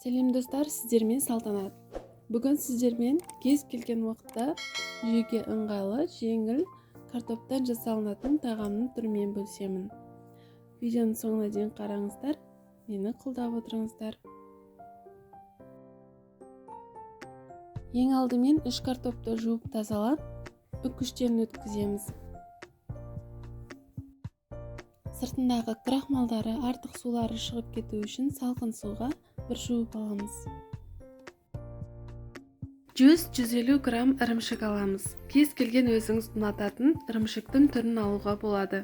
Сәлем достар, сіздермен Салтанат. Бүгін сіздермен кез келген уақытта жеуге ыңғайлы, жеңіл картоптан жасалынатын тағамның түрімен бөлісемін. Видеоның соңына дейін қараңыздар, мені қолдап отырыңыздар. Ең алдымен 3 картопты жуып тазалап, үккіштен өткіземіз. Сыртындағы крахмалдары, артық сулары шығып кету үшін салқын суға бір жуып аламыз. 100-150 грамм ірімшік аламыз. Кез келген өзіңіз ұнататын ірімшіктің түрін алуға болады.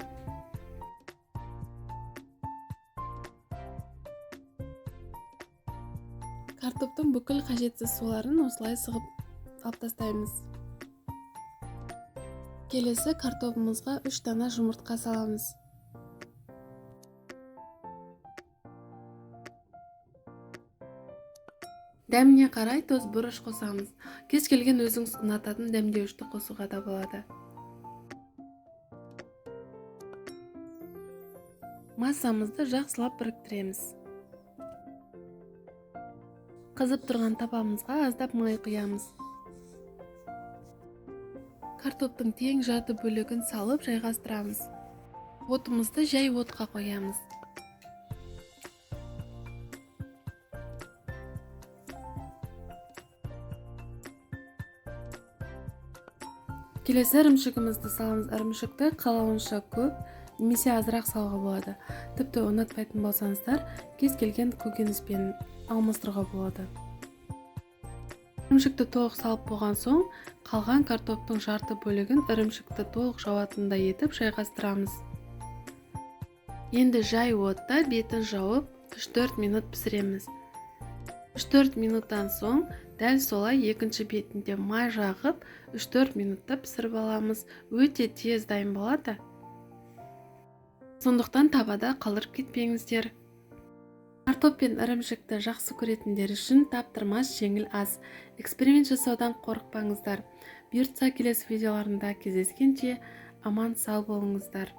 Картоптың бүкіл қажетсіз суларын осылай сығып алып тастаймыз. Келесі картопымызға 3 дана жұмыртқа саламыз. Дәміне қарай тоз бұрыш қосамыз. Кез келген өзіңіз ұнататын дәмдеуішті қосуға да болады. Массамызды жақсылап біріктіреміз. Қызып тұрған табамызға аздап май құямыз. Картоптың тең жарты бөлігін салып жайғастырамыз. Отымызды жай отқа қоямыз. Келесі ірімшігімізді саламыз. Ірімшікті қалауынша көп немесе азырақ салуға болады. Тіпті ұнатпайтын болсаңыздар, кез келген көкөніспен алмастыруға болады. Ірімшікті толық салып болған соң, қалған картоптың жарты бөлігін ірімшікті толық жауатындай етіп жайғастырамыз. Енді жай отта бетін жауып 3-4 минут пісіреміз. 3-4 минуттан соң дәл солай екінші бетінде май жағып 3-4 минутта пісіріп аламыз. Өте тез дайын болады. Сондықтан табада қалдырып кетпеңіздер. Картоп пен ірімшікті жақсы көретіндер үшін таптырмас жеңіл ас. Эксперимент жасаудан қорықпаңыздар. Бұйыртса келесі видеоларында кездескенше аман сау болыңыздар.